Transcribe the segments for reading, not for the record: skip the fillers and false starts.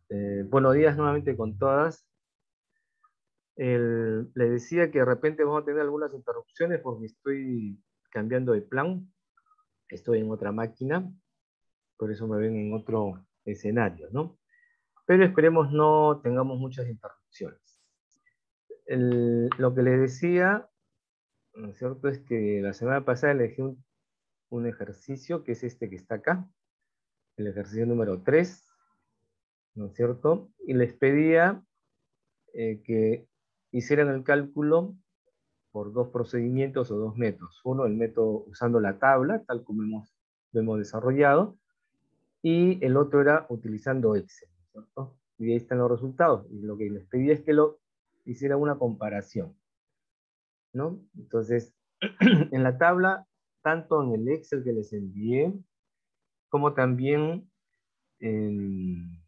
Buenos días nuevamente con todas. Le decía que de repente vamos a tener algunas interrupciones porque estoy cambiando de plan. Estoy en otra máquina, por eso me ven en otro escenario, ¿no? Pero esperemos no tengamos muchas interrupciones. Lo que les decía, ¿no es cierto?, es que la semana pasada elegí un ejercicio que es este que está acá, el ejercicio número 3, ¿no es cierto? Y les pedía que hicieran el cálculo por dos procedimientos o dos métodos. Uno, el método usando la tabla, tal como lo hemos desarrollado, y el otro era utilizando Excel, ¿cierto? Y ahí están los resultados. Y lo que les pedí es que lo hicieran una comparación, ¿no? Entonces, en la tabla, tanto en el Excel que les envié, como también en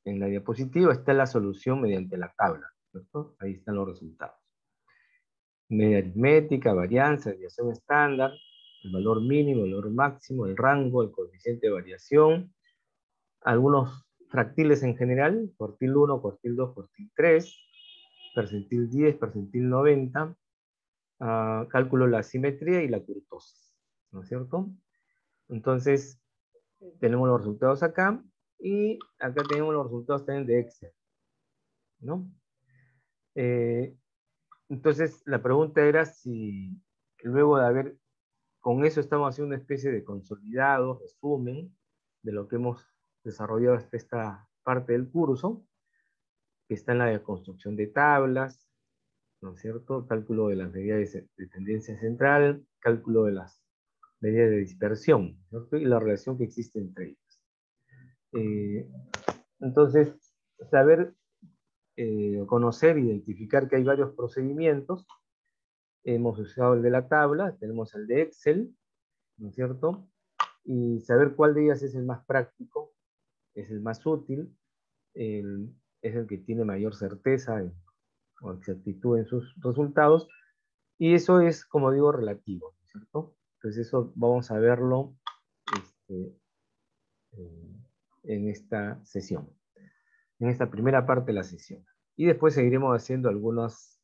la diapositiva, está la solución mediante la tabla, ¿cierto? Ahí están los resultados. Media aritmética, varianza, desviación estándar, el valor mínimo, el valor máximo, el rango, el coeficiente de variación, algunos fractiles en general, cuartil 1, cuartil 2, cuartil 3, percentil 10, percentil 90, cálculo de la simetría y la kurtosis, ¿no es cierto? Entonces, tenemos los resultados acá, y acá tenemos los resultados también de Excel, ¿no? Entonces, la pregunta era si luego de haber, con eso estamos haciendo una especie de consolidado, resumen, de lo que hemos desarrollado hasta esta parte del curso, que está en la de construcción de tablas, ¿no es cierto? Cálculo de las medidas de tendencia central, cálculo de las medidas de dispersión, ¿no es cierto? Y la relación que existe entre ellas. Entonces, saber, conocer, identificar que hay varios procedimientos. Hemos usado el de la tabla, tenemos el de Excel, ¿no es cierto? Y saber cuál de ellas es el más práctico, es el más útil, es el que tiene mayor certeza o exactitud en sus resultados, y eso es, como digo, relativo, ¿no es cierto? Entonces eso vamos a verlo este, en esta sesión, en esta primera parte de la sesión. Y después seguiremos haciendo algunos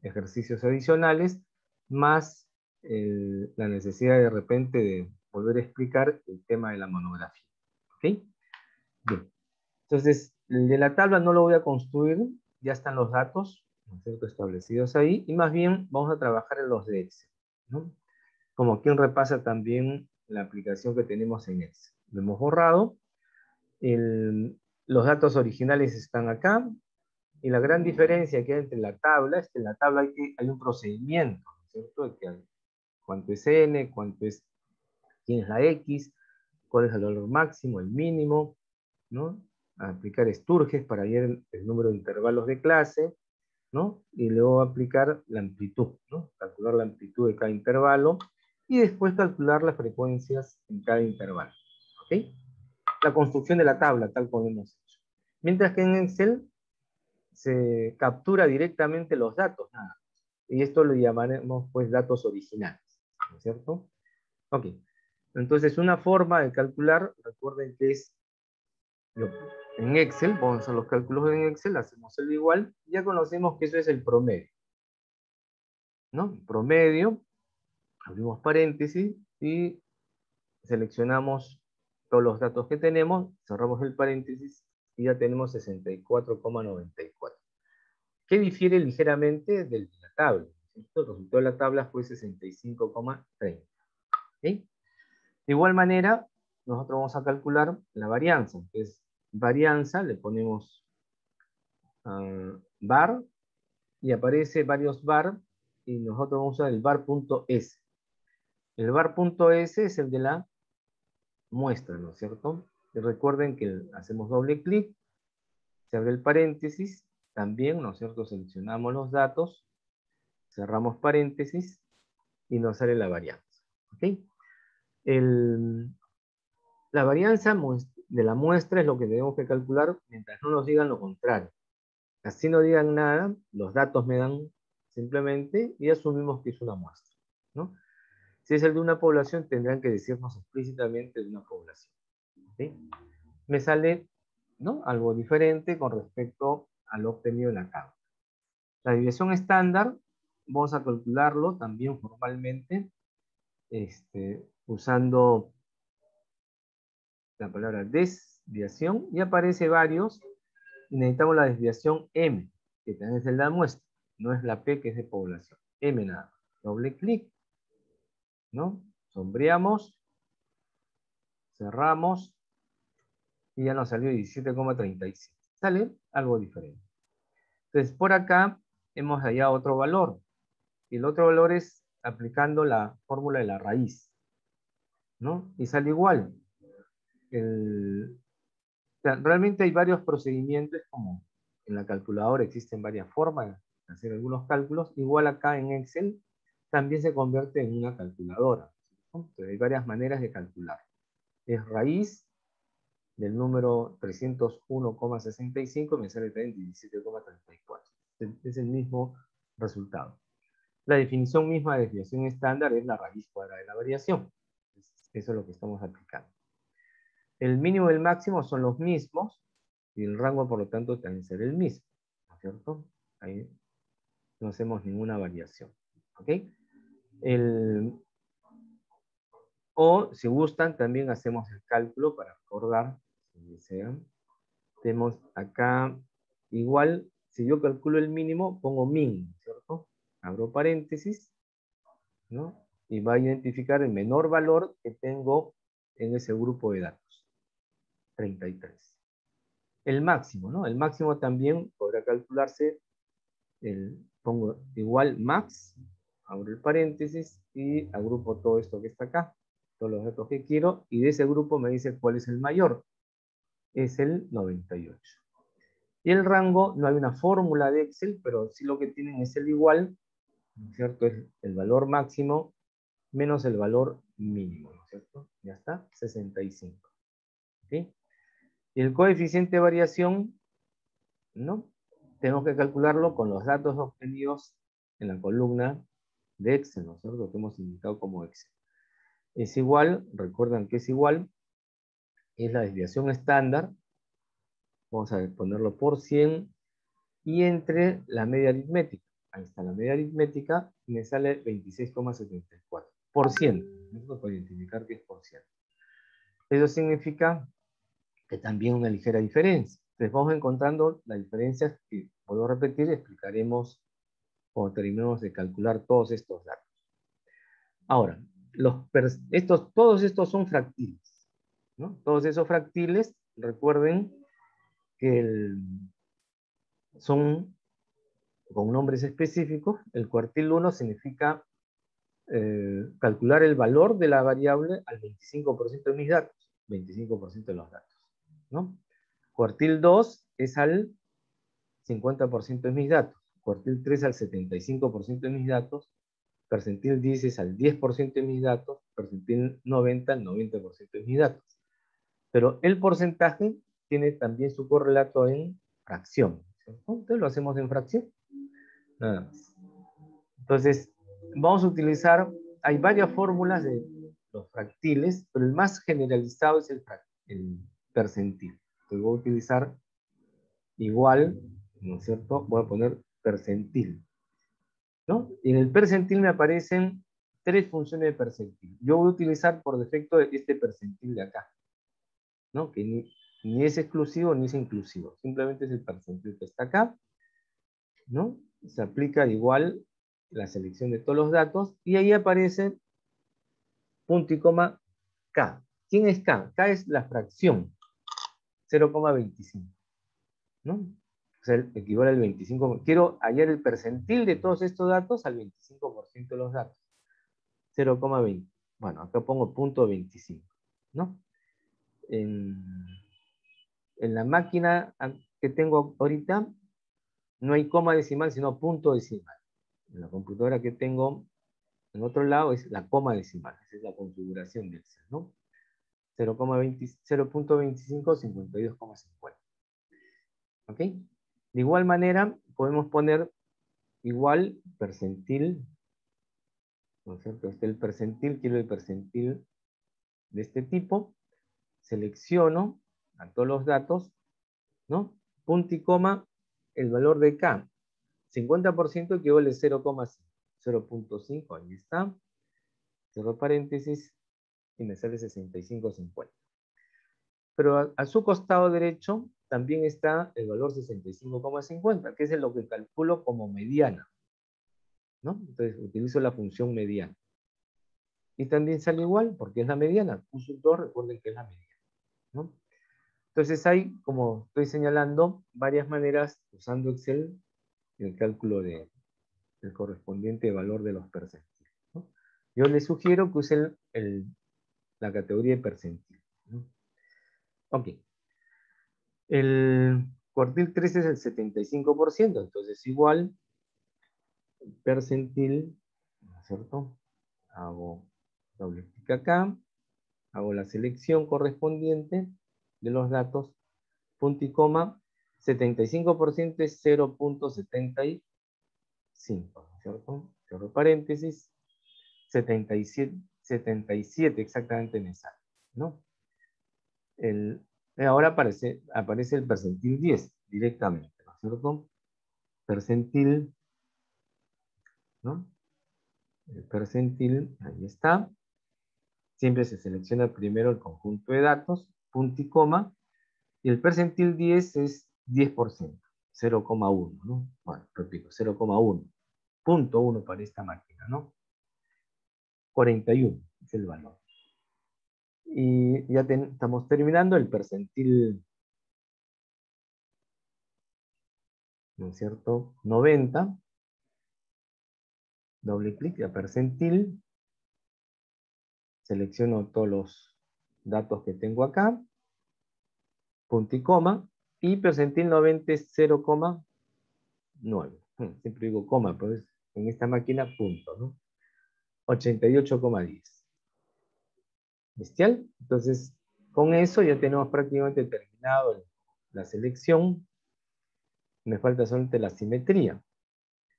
ejercicios adicionales, más la necesidad de repente de volver a explicar el tema de la monografía. ¿Ok? Bien. Entonces, el de la tabla no lo voy a construir, ya están los datos, ¿no es cierto?, establecidos ahí, y más bien vamos a trabajar en los de Excel, ¿no? Como quien repasa también la aplicación que tenemos en Excel. Lo hemos borrado, los datos originales están acá, y la gran diferencia que hay entre la tabla es que en la tabla hay un procedimiento, ¿no es cierto?, de que cuánto es n, quién es la x, cuál es el valor máximo, el mínimo, ¿no? A aplicar Sturges para hallar el número de intervalos de clase, ¿no? Y luego aplicar la amplitud, ¿no? Calcular la amplitud de cada intervalo, y después calcular las frecuencias en cada intervalo, ¿ok? La construcción de la tabla, tal como hemos hecho. Mientras que en Excel se captura directamente los datos, nada. Y esto lo llamaremos, pues, datos originales, ¿no es cierto? Ok. Entonces, una forma de calcular, recuerden que es en Excel, vamos a hacer los cálculos en Excel, hacemos el igual, ya conocemos que eso es el promedio, ¿no? Promedio, abrimos paréntesis y seleccionamos todos los datos que tenemos, cerramos el paréntesis y ya tenemos 64,94. ¿Qué difiere ligeramente de la tabla? El resultado de la tabla fue 65,30. ¿Sí? De igual manera, nosotros vamos a calcular la varianza. Entonces, varianza, le ponemos var, y aparece varios var, y nosotros vamos a usar el var.s. El var.s es el de la muestra, ¿no es cierto? Y recuerden que hacemos doble clic, se abre el paréntesis, también, ¿no es cierto?, seleccionamos los datos, cerramos paréntesis, y nos sale la varianza. ¿Ok? La varianza de la muestra es lo que tenemos que calcular mientras no nos digan lo contrario. Así no digan nada, los datos me dan simplemente y asumimos que es una muestra, ¿no? Si es el de una población, tendrán que decirnos explícitamente de una población. ¿Sí? Me sale ¿no? Algo diferente con respecto a lo obtenido en la cámara. La desviación estándar, vamos a calcularlo también formalmente, usando la palabra desviación, y aparece varios, y necesitamos la desviación M, que también es el de la muestra, no es la P que es de población, M nada. Doble clic, ¿no? Sombreamos, cerramos, y ya nos salió 17,37. Sale algo diferente. Entonces, por acá hemos hallado otro valor, y el otro valor es aplicando la fórmula de la raíz, ¿no? Y sale igual. O sea, realmente hay varios procedimientos, como en la calculadora existen varias formas de hacer algunos cálculos, igual acá en Excel también se convierte en una calculadora, ¿no? Entonces hay varias maneras de calcular. Es raíz del número 301,65, me sale también 17,34. Es el mismo resultado. La definición misma de desviación estándar es la raíz cuadrada de la variación. Eso es lo que estamos aplicando. El mínimo y el máximo son los mismos, y el rango, por lo tanto, también será el mismo, ¿no es cierto? Ahí no hacemos ninguna variación, ¿ok? O, si gustan, también hacemos el cálculo para recordar, si desean. Tenemos acá, igual, si yo calculo el mínimo, pongo min, ¿cierto? Abro paréntesis, ¿no? Y va a identificar el menor valor que tengo en ese grupo de datos, 33. El máximo, ¿no? El máximo también podrá calcularse, pongo igual max, abro el paréntesis y agrupo todo esto que está acá, todos los datos que quiero, y de ese grupo me dice cuál es el mayor. Es el 98. Y el rango, no hay una fórmula de Excel, pero sí lo que tienen es el igual, ¿no es cierto? Es el valor máximo menos el valor mínimo, ¿no es cierto? Ya está, 65. ¿Sí? Y el coeficiente de variación, ¿no? Tenemos que calcularlo con los datos obtenidos en la columna de Excel, ¿no es cierto? Que hemos indicado como Excel. Es igual, recuerdan que es igual, es la desviación estándar, vamos a ponerlo por 100, y entre la media aritmética. Ahí está la media aritmética, y me sale 26,74. Por ciento. Esto para identificar que es por ciento. Eso significa que también una ligera diferencia. Entonces vamos encontrando las diferencias que, puedo repetir, explicaremos cuando terminemos de calcular todos estos datos. Ahora, todos estos son fractiles, ¿no? Todos esos fractiles, recuerden que son con nombres específicos. El cuartil 1 significa calcular el valor de la variable al 25% de mis datos, 25% de los datos, ¿no? Cuartil 2 es al 50% de mis datos, cuartil 3 al 75% de mis datos, percentil 10 es al 10% de mis datos, percentil 90 al 90% de mis datos. Pero el porcentaje tiene también su correlato en fracción, ¿cierto? Entonces lo hacemos en fracción, nada más. Entonces, vamos a utilizar, hay varias fórmulas de los fractiles, pero el más generalizado es el percentil. Entonces voy a utilizar igual, ¿no es cierto? Voy a poner percentil, ¿no? Y en el percentil me aparecen tres funciones de percentil. Yo voy a utilizar por defecto este percentil de acá, ¿no? Que ni es exclusivo ni es inclusivo. Simplemente es el percentil que está acá, ¿no? Se aplica igual la selección de todos los datos y ahí aparece punto y coma K. ¿Quién es K? K es la fracción, 0,25, ¿no? O sea, equivale al 25. Quiero hallar el percentil de todos estos datos al 25% de los datos. 0,20. Bueno, acá pongo punto 25, ¿no? En, en la máquina que tengo ahorita no hay coma decimal, sino punto decimal. En la computadora que tengo en otro lado es la coma decimal. Esa es la configuración del Excel, ¿no? 0.25, 52,50. ¿Ok? De igual manera, podemos poner igual percentil, ¿no es cierto? Este es el percentil, quiero el percentil de este tipo, selecciono a todos los datos ¿no? Punto y coma, el valor de K. 50% equivale a 0,5. 0.5, ahí está. Cierro paréntesis y me sale 65,50. Pero a su costado derecho también está el valor 65,50, que es lo que calculo como mediana, ¿no? Entonces utilizo la función mediana. Y también sale igual porque es la mediana. Q sub 2, recuerden que es la mediana, ¿no? Entonces hay, como estoy señalando, varias maneras usando Excel el cálculo del correspondiente valor de los percentiles, ¿no? Yo les sugiero que usen la categoría de percentil, ¿no? Ok. El cuartil 3 es el 75%, entonces igual percentil, ¿no es cierto? Hago doble clic acá, hago la selección correspondiente de los datos, punto y coma, 75% es 0.75, ¿no es cierto? Cierro paréntesis, 77 exactamente me sale, ¿no? Ahora aparece el percentil 10 directamente, ¿no es cierto? Percentil, ¿no? El percentil, ahí está. Siempre se selecciona primero el conjunto de datos, punto y coma, y el percentil 10 es 10%, 0,1, ¿no? Bueno, repito, 0,1, punto 1 para esta máquina, ¿no? 41 es el valor. Y ya estamos terminando el percentil, ¿no es cierto? 90, doble clic a percentil, selecciono todos los datos que tengo acá, punto y coma, y percentil 90 es 0,9. Siempre digo coma, pero en esta máquina punto, ¿no? 88,10. ¿Bestial? Entonces, con eso ya tenemos prácticamente terminado la selección. Me falta solamente la simetría.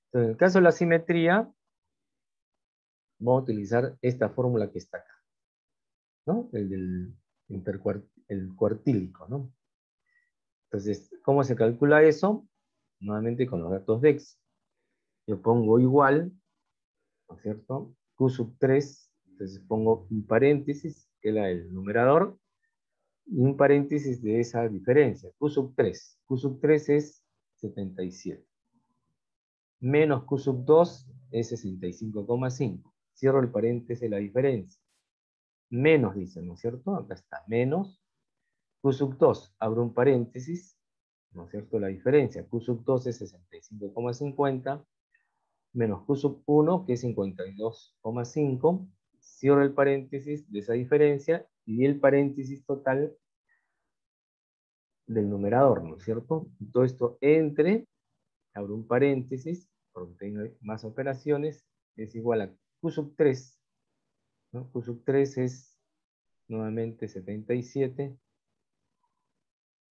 Entonces, en el caso de la simetría, vamos a utilizar esta fórmula que está acá, ¿no? El cuartílico, ¿no? Entonces, ¿cómo se calcula eso? Nuevamente con los datos de X. Yo pongo igual, ¿no es cierto? Q sub 3, entonces pongo un paréntesis, que era el numerador, y un paréntesis de esa diferencia, Q sub 3. Q sub 3 es 77. Menos Q sub 2 es 65,5. Cierro el paréntesis de la diferencia. Menos, dice, ¿no es cierto? Acá está, menos. Q sub 2, abro un paréntesis, ¿no es cierto? La diferencia, Q sub 2 es 65,50, menos Q sub 1, que es 52,5. Cierro el paréntesis de esa diferencia y el paréntesis total del numerador, ¿no es cierto? Todo esto entre, abro un paréntesis, porque tengo más operaciones, es igual a Q sub 3, ¿no? Q sub 3 es nuevamente 77,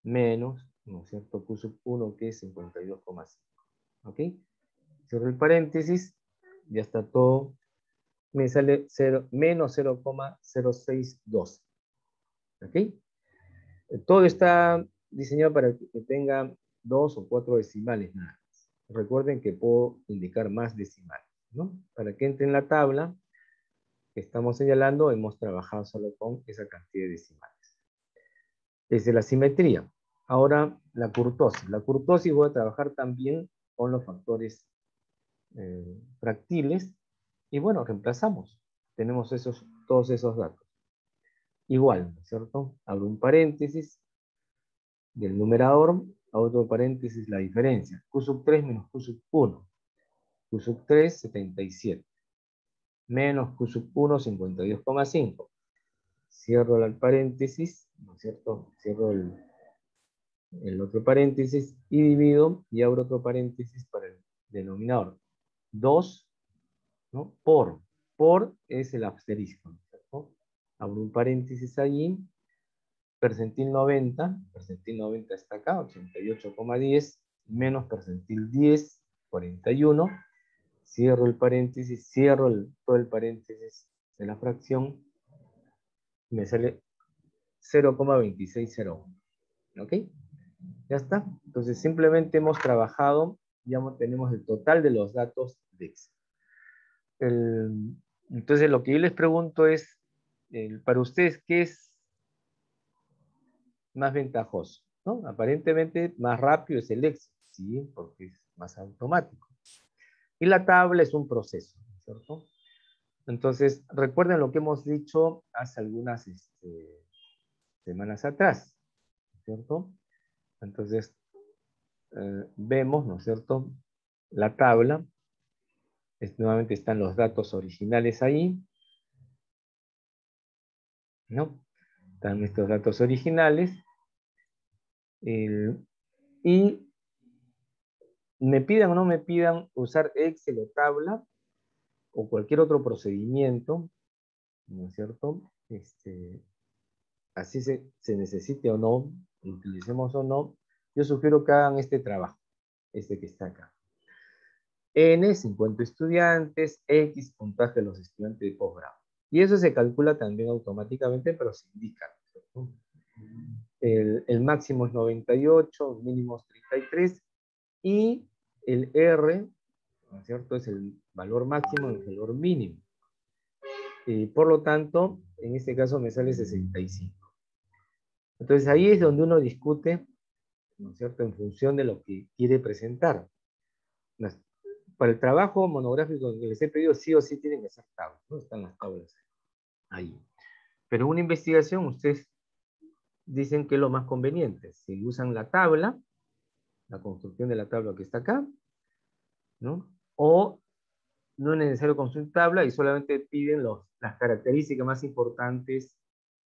menos, ¿no es cierto? Q sub 1, que es 52,5. ¿Ok? Cierro el paréntesis, ya está todo, me sale 0, menos 0,062. ¿Ok? Todo está diseñado para que tenga 2 o 4 decimales nada más. Recuerden que puedo indicar más decimales, ¿no? Para que entre en la tabla que estamos señalando, hemos trabajado solo con esa cantidad de decimales. Desde la simetría. Ahora, la kurtosis. La kurtosis voy a trabajar también con los factores fractiles. Y bueno, reemplazamos. Tenemos todos esos datos. Igual, ¿no es cierto? Abro un paréntesis del numerador a otro paréntesis la diferencia. Q sub 3 menos Q sub 1. Q sub 3, 77. Menos Q sub 1, 52,5. Cierro el paréntesis, ¿no es cierto? Cierro el otro paréntesis y divido y abro otro paréntesis para el denominador. 2, ¿no? Por es el asterisco, ¿no es cierto? Abro un paréntesis allí, percentil 90 está acá, 88,10, menos percentil 10, 41, cierro el paréntesis, cierro todo el paréntesis de la fracción, me sale 0,2601, ¿ok? Ya está. Entonces simplemente hemos trabajado, ya tenemos el total de los datos de Excel. Entonces lo que yo les pregunto es, para ustedes, ¿qué es más ventajoso? ¿No? Aparentemente más rápido es el Excel, ¿sí? Porque es más automático. Y la tabla es un proceso, ¿cierto? Entonces, recuerden lo que hemos dicho hace algunas semanas atrás, ¿cierto? Entonces, vemos, ¿no es cierto? La tabla, nuevamente están los datos originales ahí, ¿no? Están estos datos originales, y me pidan o no me pidan usar Excel o tabla, o cualquier otro procedimiento, ¿no es cierto? Así se necesite o no, utilicemos o no, yo sugiero que hagan este trabajo, este que está acá. N, 50 estudiantes, X, puntaje de los estudiantes de posgrado. Y eso se calcula también automáticamente, pero se indica, ¿cierto? El máximo es 98, el mínimo es 33, y el R, ¿no es cierto?, es el valor máximo, el valor mínimo. Por lo tanto, en este caso me sale 65. Entonces ahí es donde uno discute, ¿no es cierto?, en función de lo que quiere presentar. Para el trabajo monográfico que les he pedido, sí o sí tienen que ser tablas, ¿no? Están las tablas ahí. Pero en una investigación, ustedes dicen que es lo más conveniente. Si usan la tabla, la construcción de la tabla que está acá, ¿no? O no es necesario construir tabla y solamente piden las características más importantes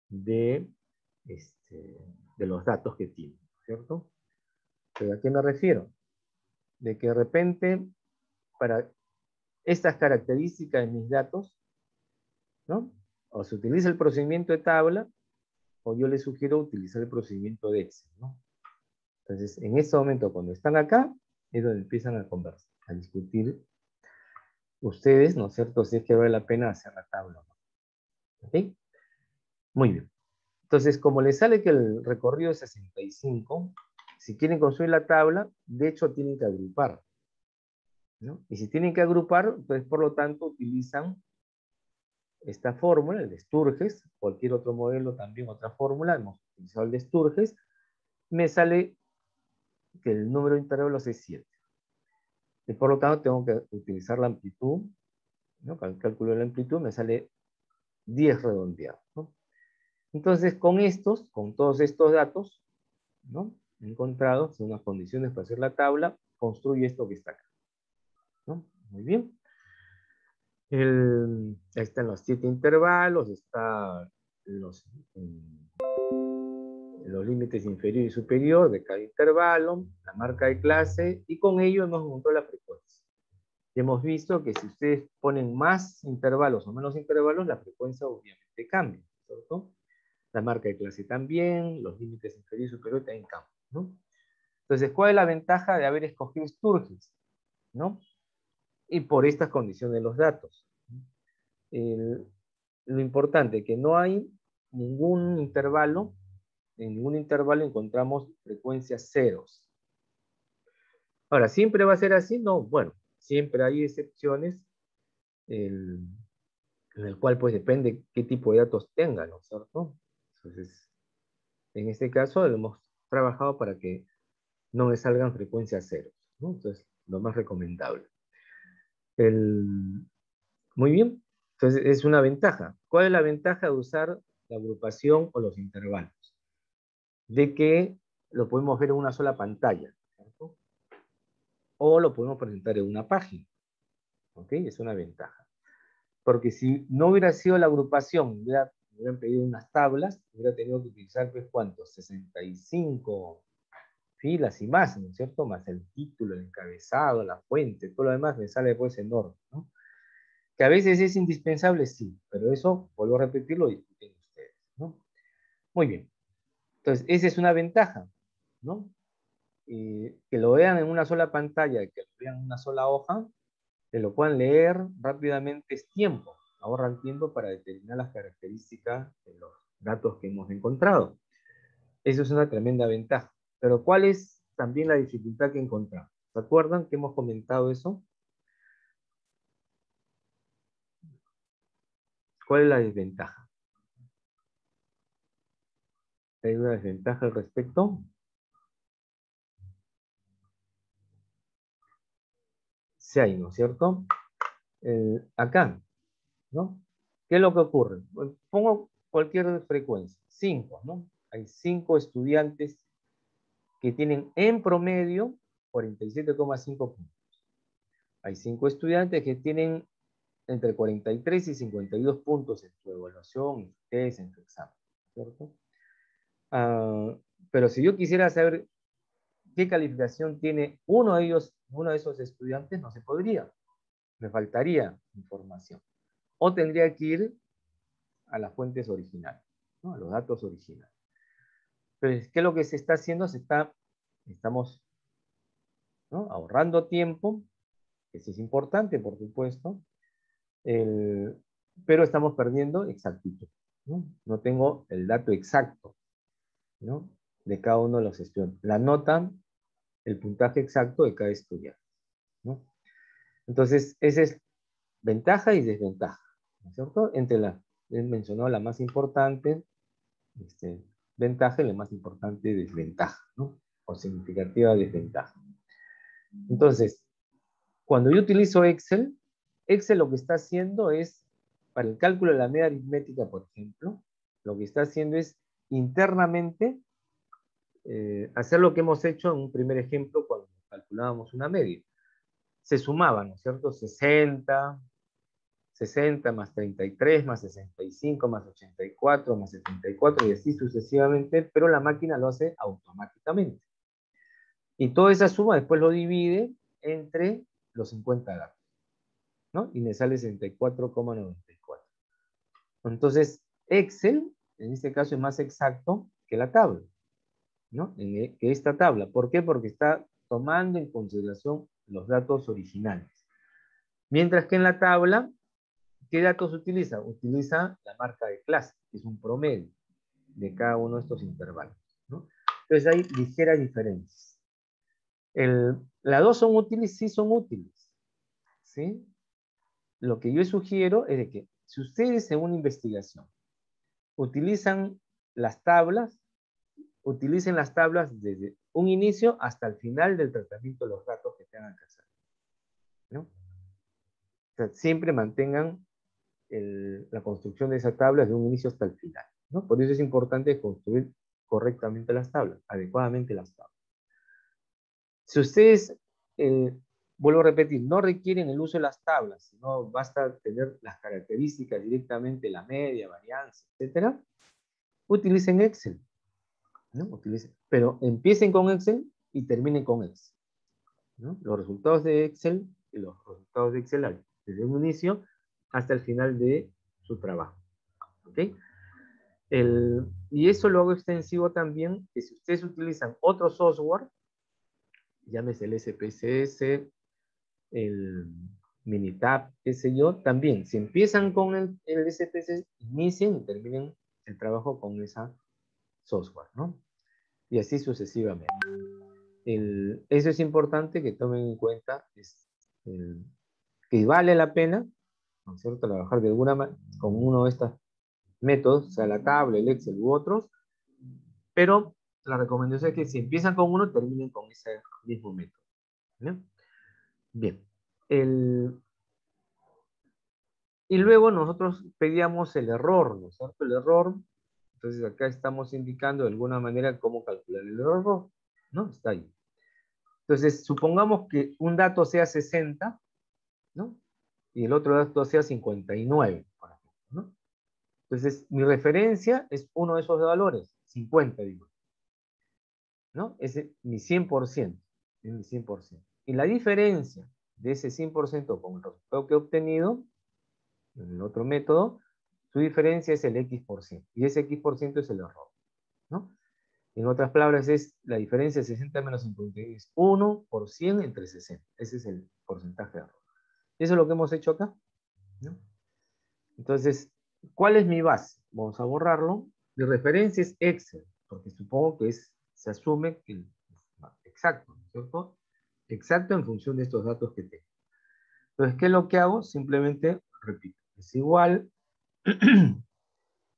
de, de los datos que tienen, ¿cierto? ¿Pero a qué me refiero? De que de repente, para estas características de mis datos, ¿no? O se utiliza el procedimiento de tabla, o yo les sugiero utilizar el procedimiento de Excel, ¿no? Entonces, en este momento, cuando están acá, es donde empiezan a conversar, a discutir ustedes, ¿no es cierto?, si es que vale la pena hacer la tabla, ¿ok? Muy bien. Entonces, como les sale que el recorrido es 65, si quieren construir la tabla, de hecho tienen que agrupar, ¿no? Y si tienen que agrupar, pues por lo tanto utilizan esta fórmula, el de Sturges, cualquier otro modelo también, otra fórmula, hemos utilizado el de Sturges, me sale que el número de intervalos es 7. Y por lo tanto tengo que utilizar la amplitud, ¿no? Para el cálculo de la amplitud me sale 10 redondeado, ¿no? Entonces con todos estos datos, ¿no?, encontrados, son las condiciones para hacer la tabla, construye esto que está acá, ¿no? Muy bien. Ahí están los 7 intervalos, están los límites inferior y superior de cada intervalo, la marca de clase, y con ello hemos encontrado la frecuencia. Y hemos visto que si ustedes ponen más intervalos o menos intervalos, la frecuencia obviamente cambia, ¿cierto? La marca de clase también, los límites inferior y superior también cambian, ¿no? Entonces, ¿cuál es la ventaja de haber escogido Sturges, ¿no? Y por estas condiciones de los datos. Lo importante es que no hay ningún intervalo, en ningún intervalo encontramos frecuencias ceros. Ahora, ¿siempre va a ser así? No, bueno, siempre hay excepciones, en el cual pues depende qué tipo de datos tengan, ¿no es cierto? Entonces, en este caso hemos trabajado para que no me salgan frecuencias ceros, ¿no? Entonces, lo más recomendable. Muy bien, entonces es una ventaja. ¿Cuál es la ventaja de usar la agrupación o los intervalos? De que lo podemos ver en una sola pantalla, ¿cierto? O lo podemos presentar en una página, ¿ok? Es una ventaja. Porque si no hubiera sido la agrupación, me hubieran pedido unas tablas, hubiera tenido que utilizar, pues, ¿cuántos? 65 filas y más, ¿no es cierto? Más el título, el encabezado, la fuente, todo lo demás me sale pues enorme, ¿no? Que a veces es indispensable, sí, pero eso, vuelvo a repetir, lo discuten ustedes, ¿no? Muy bien. Entonces, esa es una ventaja, ¿no? Que lo vean en una sola pantalla, que lo vean en una sola hoja, que lo puedan leer rápidamente, es tiempo. Ahorran tiempo para determinar las características de los datos que hemos encontrado. Eso es una tremenda ventaja. Pero ¿cuál es también la dificultad que encontramos? ¿Se acuerdan que hemos comentado eso? ¿Cuál es la desventaja? ¿Hay una desventaja al respecto? Sí hay, ¿no es cierto? Acá, ¿no? ¿Qué es lo que ocurre? Pues, pongo cualquier frecuencia, 5, ¿no? Hay 5 estudiantes que tienen en promedio 47,5 puntos. Hay 5 estudiantes que tienen entre 43 y 52 puntos en su evaluación, en su test, en su examen, ¿cierto? Ah, pero si yo quisiera saber qué calificación tiene uno de ellos, uno de esos estudiantes, no se podría. Me faltaría información. O tendría que ir a las fuentes originales, ¿no? A los datos originales. Entonces, ¿qué es lo que se está haciendo? Estamos, ¿no?, ahorrando tiempo, que eso es importante, por supuesto, pero estamos perdiendo exactitud, ¿no? No tengo el dato exacto, ¿no?, de cada uno de los estudiantes. La nota, el puntaje exacto de cada estudiante, ¿no? Entonces, esa es ventaja y desventaja, ¿no es cierto? Él mencionó la más importante, ventaja, y la más importante desventaja, ¿no? O significativa desventaja. Entonces, cuando yo utilizo Excel, Excel lo que está haciendo es, para el cálculo de la media aritmética, por ejemplo, lo que está haciendo es internamente hacer lo que hemos hecho en un primer ejemplo cuando calculábamos una media. Se sumaban, ¿no es cierto? 60 más 33 más 65 más 84 más 74 y así sucesivamente, pero la máquina lo hace automáticamente. Y toda esa suma después lo divide entre los 50 datos, ¿no? Y me sale 64,94. Entonces, Excel, en este caso, es más exacto que la tabla, ¿no? Que esta tabla. ¿Por qué? Porque está tomando en consideración los datos originales. Mientras que en la tabla, ¿qué datos utiliza? Utiliza la marca de clase, que es un promedio de cada uno de estos intervalos, ¿no? Entonces hay ligeras diferencias. Las dos son útiles, sí son útiles, ¿sí? Lo que yo sugiero es de que si ustedes en una investigación utilizan las tablas, utilicen las tablas desde un inicio hasta el final del tratamiento de los datos que tengan que hacer, ¿no? O sea, siempre mantengan la construcción de esa tabla desde un inicio hasta el final, ¿no? Por eso es importante construir correctamente las tablas, adecuadamente las tablas. Si ustedes, vuelvo a repetir, no requieren el uso de las tablas, sino basta tener las características directamente, la media, varianza, etc., utilicen Excel, ¿no? Pero empiecen con Excel y terminen con Excel, ¿no? Los resultados de Excel y los resultados de Excel desde un inicio hasta el final de su trabajo, ¿ok? Y eso lo hago extensivo también, que si ustedes utilizan otro software, llámese el SPSS, el Minitab, qué sé yo, también, si empiezan con el SPSS, inicien y terminen el trabajo con esa software, ¿no? Y así sucesivamente. Eso es importante que tomen en cuenta, que vale la pena, ¿no es cierto?, trabajar de alguna manera con uno de estos métodos, sea la tabla, el Excel u otros, pero la recomendación es que si empiezan con uno, terminen con ese mismo método, ¿no? Bien. Y luego nosotros pedíamos el error, ¿no es cierto? El error, entonces acá estamos indicando de alguna manera cómo calcular el error, ¿no? Está ahí. Entonces, supongamos que un dato sea 60, ¿no? Y el otro dato sea 59, por ejemplo, ¿no? Entonces, mi referencia es uno de esos valores, 50, digo, ¿no? Es mi 100%, es mi 100%. Y la diferencia de ese 100% con el resultado que he obtenido en el otro método, su diferencia es el X%. Y ese X% es el error, ¿no? En otras palabras, es la diferencia de 60 menos 51. Es 1 por 100 entre 60. Ese es el porcentaje de error. Eso es lo que hemos hecho acá, ¿no? Entonces, ¿cuál es mi base? Vamos a borrarlo. Mi referencia es Excel, porque supongo que es se asume que exacto, ¿no es cierto? Exacto en función de estos datos que tengo. Entonces, ¿qué es lo que hago? Simplemente repito, es igual,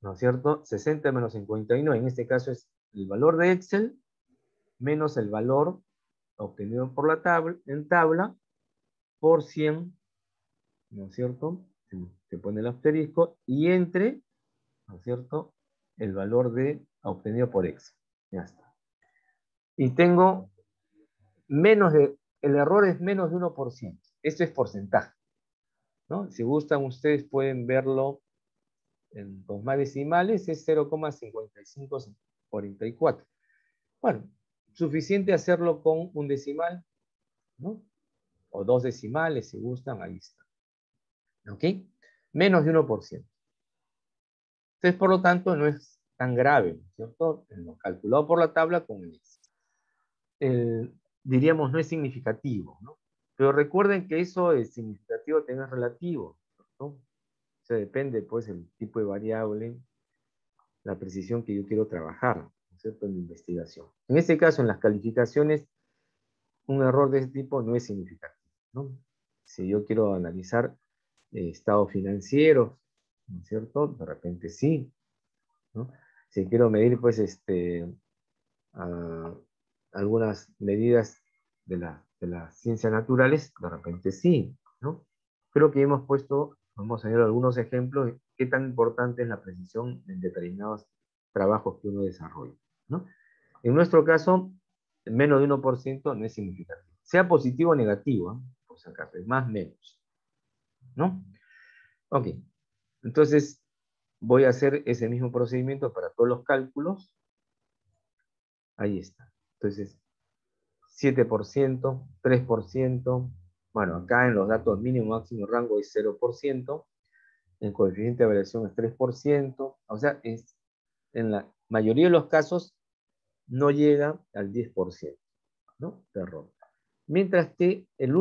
¿no es cierto? 60 menos 59, en este caso es el valor de Excel menos el valor obtenido por la tabla, en tabla, por 100, ¿no es cierto? Se pone el asterisco y entre, ¿no es cierto? El valor obtenido por Excel. Ya está. Y tengo el error es menos de 1%. Esto es porcentaje, ¿no? Si gustan, ustedes pueden verlo con más decimales, es 0,5544. Bueno, suficiente hacerlo con un decimal, ¿no? O dos decimales, si gustan, ahí está. ¿Ok? Menos de 1%. Entonces, por lo tanto, no es tan grave, ¿no es cierto? Lo calculado por la tabla con diríamos, no es significativo, ¿no? Pero recuerden que eso es significativo, también es relativo, ¿no? O sea, depende, pues, el tipo de variable, la precisión que yo quiero trabajar, ¿no es cierto?, en la investigación. En este caso, en las calificaciones, un error de este tipo no es significativo, ¿no? Si yo quiero analizar estados financieros, ¿no es cierto?, de repente sí, ¿no? Si quiero medir, pues, algunas medidas de las ciencias naturales, de repente sí, ¿no? Creo que hemos puesto, vamos a ver algunos ejemplos de qué tan importante es la precisión en determinados trabajos que uno desarrolla, ¿no? En nuestro caso, menos de 1% no es significativo. Sea positivo o negativo, ¿eh? Por si acaso, es más menos, ¿no? Ok, entonces voy a hacer ese mismo procedimiento para todos los cálculos. Ahí está. Entonces, 7%, 3%. Bueno, acá en los datos mínimo, máximo, rango es 0%. El coeficiente de variación es 3%. O sea, en la mayoría de los casos no llega al 10%, ¿no? De error. Mientras que el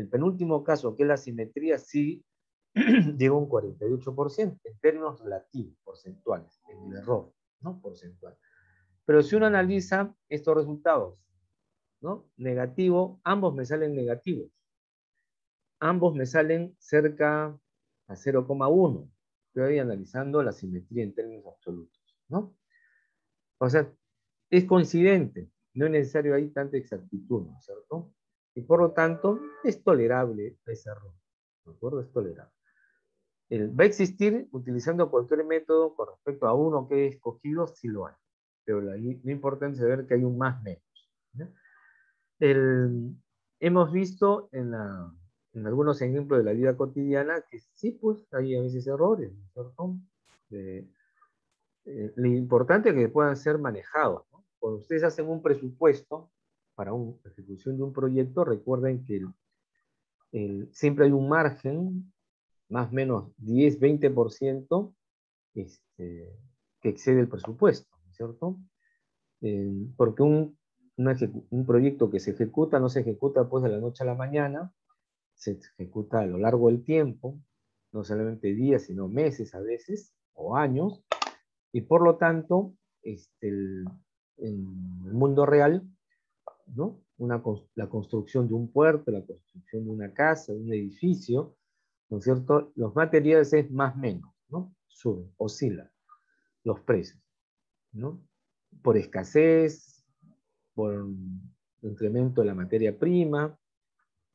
penúltimo caso, que es la simetría, sí llega a un 48% en términos relativos, porcentuales, en el error, ¿no? Porcentual. Pero si uno analiza estos resultados, ¿no? Negativo, ambos me salen negativos. Ambos me salen cerca a 0,1. Estoy analizando la simetría en términos absolutos, ¿no? O sea, es coincidente. No es necesario ahí tanta exactitud, ¿no es cierto? Y por lo tanto, es tolerable ese error. ¿De acuerdo? Es tolerable. Va a existir utilizando cualquier método con respecto a uno que he escogido, sí lo hay. Pero lo importante es saber que hay un más menos, ¿no? Hemos visto en algunos ejemplos de la vida cotidiana que sí, pues hay a veces errores, ¿no es cierto? Lo importante es que puedan ser manejados, ¿no? Cuando ustedes hacen un presupuesto para la ejecución de un proyecto, recuerden que siempre hay un margen, más o menos 10-20%, que excede el presupuesto, ¿no es cierto? Porque un proyecto que se ejecuta no se ejecuta pues de la noche a la mañana, se ejecuta a lo largo del tiempo, no solamente días, sino meses a veces, o años, y por lo tanto, en el mundo real, ¿no? La construcción de un puerto, la construcción de una casa, de un edificio, ¿no es cierto? Los materiales es más o menos, ¿no? Suben, oscilan los precios, ¿no? Por escasez, por incremento de la materia prima,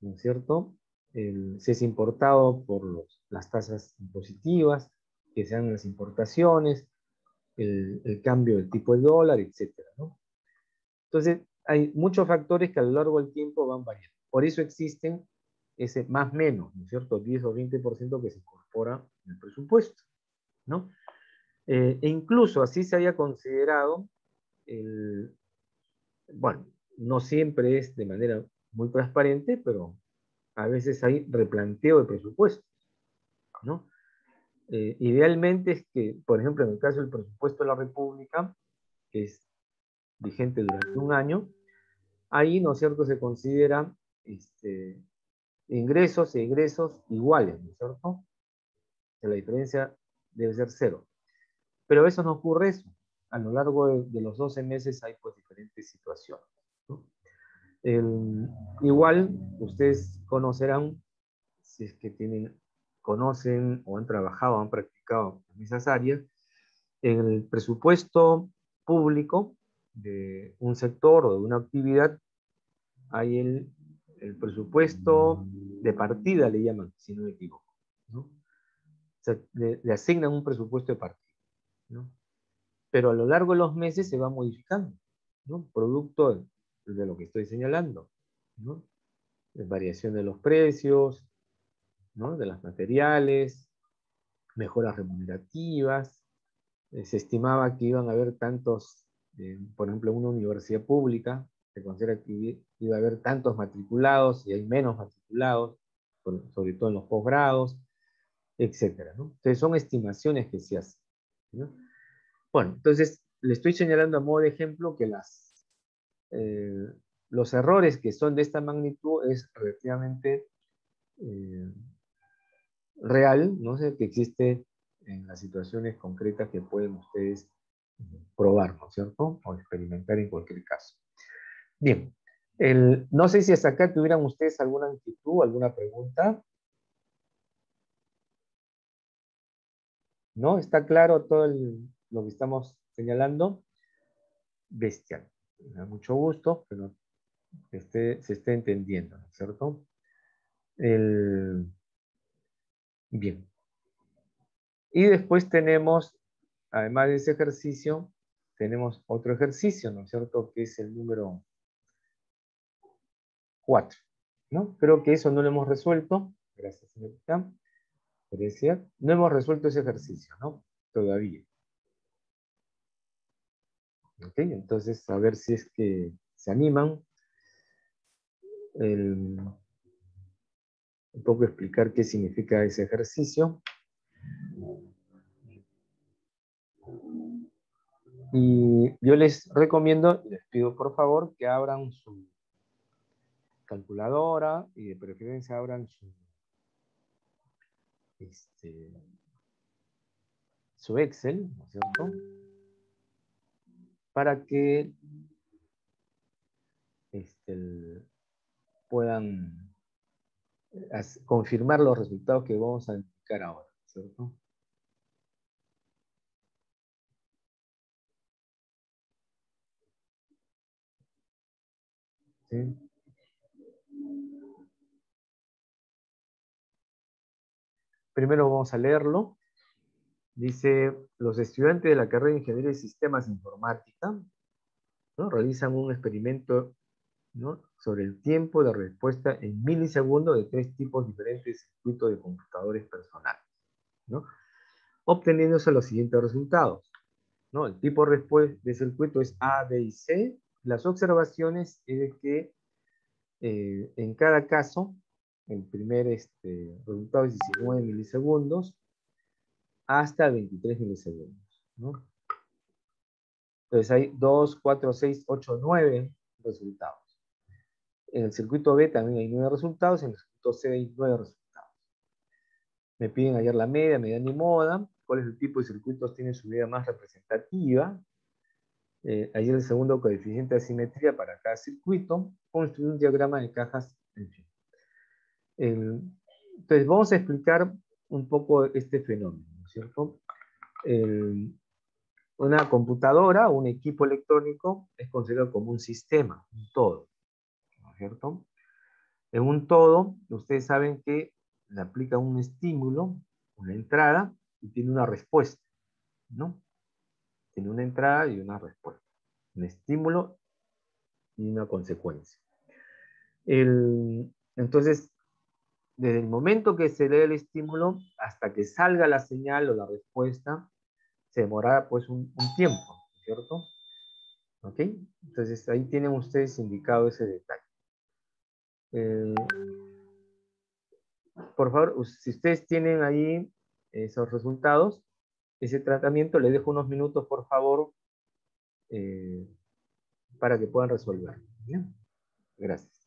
¿no es cierto? Si es importado por las tasas impositivas, que sean las importaciones, el cambio del tipo de dólar, etcétera, ¿no? Entonces, hay muchos factores que a lo largo del tiempo van variando. Por eso existen ese más menos, ¿no es cierto? 10 o 20% que se incorpora en el presupuesto, ¿no? E incluso así se haya considerado bueno, no siempre es de manera muy transparente, pero a veces hay replanteo de presupuestos, ¿no? Idealmente es que, por ejemplo, en el caso del presupuesto de la República, que es vigente durante un año, ahí, ¿no es cierto?, se considera ingresos e egresos iguales, ¿no es cierto? Que la diferencia debe ser cero. Pero eso no ocurre eso. a lo largo de los 12 meses hay pues diferentes situaciones, ¿no? Igual, ustedes conocerán, si es que conocen o han trabajado, han practicado en esas áreas, en el presupuesto público de un sector o de una actividad hay el presupuesto de partida, le llaman, si no me equivoco, ¿no? O sea, le asignan un presupuesto de partida, ¿no? Pero a lo largo de los meses se va modificando, ¿no? Producto de lo que estoy señalando, ¿no? De variación de los precios, ¿no? De los materiales, mejoras remunerativas. Se estimaba que iban a haber tantos, por ejemplo, una universidad pública, se considera que iba a haber tantos matriculados y hay menos matriculados, sobre todo en los posgrados, etcétera, ¿no? Entonces son estimaciones que se hacen, ¿no? Bueno, entonces le estoy señalando a modo de ejemplo que eh, los errores que son de esta magnitud es relativamente eh, real, no sé, que existe en las situaciones concretas que pueden ustedes probar, ¿no es cierto? O experimentar en cualquier caso. Bien, no sé si hasta acá tuvieran ustedes alguna inquietud, alguna pregunta. ¿No? ¿Está claro todo lo que estamos señalando? Bestial. Me da mucho gusto que se esté entendiendo, ¿no es cierto? Bien. Y después tenemos, además de ese ejercicio, tenemos otro ejercicio, ¿no es cierto? Que es el número 4, ¿no? Creo que eso no lo hemos resuelto. Gracias, señorita. Grecia. No hemos resuelto ese ejercicio, ¿no? Todavía. ¿Ok? Entonces, a ver si es que se animan. Un poco explicar qué significa ese ejercicio. Y yo les recomiendo, les pido por favor que abran su calculadora y de preferencia abran este, su Excel, ¿no es cierto? Para que puedan confirmar los resultados que vamos a indicar ahora, ¿cierto? ¿Sí? Primero vamos a leerlo. Dice, los estudiantes de la carrera de Ingeniería de Sistemas Informática, ¿no? Realizan un experimento, ¿no? Sobre el tiempo de respuesta en milisegundos de 3 tipos diferentes de circuitos de computadores personales, ¿no? Obteniéndose los siguientes resultados, ¿no? El tipo de circuito es A, B y C. Las observaciones es de que en cada caso, el primer resultado es 19 milisegundos hasta 23 milisegundos, ¿no? Entonces hay 2, 4, 6, 8, 9 resultados. En el circuito B también hay 9 resultados, en el circuito C hay 9 resultados. Me piden hallar la media, mediana y moda. ¿Cuál es el tipo de circuitos tiene su medida más representativa? Hallar el segundo coeficiente de asimetría para cada circuito. Construir un diagrama de cajas, en fin. Entonces vamos a explicar un poco este fenómeno, ¿no es cierto? Una computadora, un equipo electrónico, es considerado como un sistema, un todo, ¿no es cierto? En un todo, ustedes saben que le aplica un estímulo, una entrada, y tiene una respuesta, ¿no? Tiene una entrada y una respuesta. Un estímulo y una consecuencia. Entonces, desde el momento que se dé el estímulo hasta que salga la señal o la respuesta, se demorará pues un tiempo, ¿cierto? ¿Ok? Entonces ahí tienen ustedes indicado ese detalle. Eh, por favor, si ustedes tienen ahí esos resultados, ese tratamiento, les dejo unos minutos, por favor, eh, para que puedan resolver. ¿Bien? Gracias.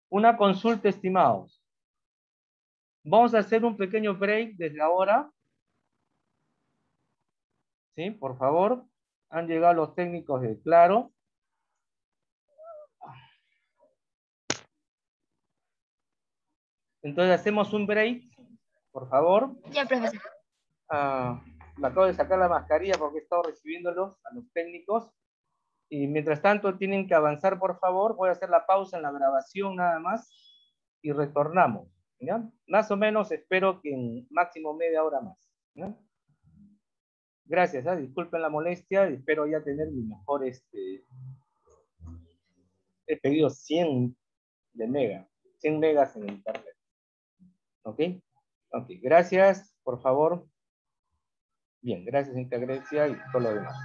Una consulta, estimados. Vamos a hacer un pequeño break desde ahora. ¿Sí? Por favor. Han llegado los técnicos de Claro. Entonces hacemos un break, por favor. Ya, profesor. Me acabo de sacar la mascarilla porque he estado recibiéndolos a los técnicos. Y mientras tanto tienen que avanzar, por favor. Voy a hacer la pausa en la grabación nada más y retornamos. ¿Ya? Más o menos espero que en máximo media hora más. ¿Ya? Gracias, disculpen la molestia, espero ya tener mi mejor, he pedido 100 de mega, 100 megas en internet. ¿Ok? Ok, gracias, por favor. Bien, gracias, Grecia, y todo lo demás.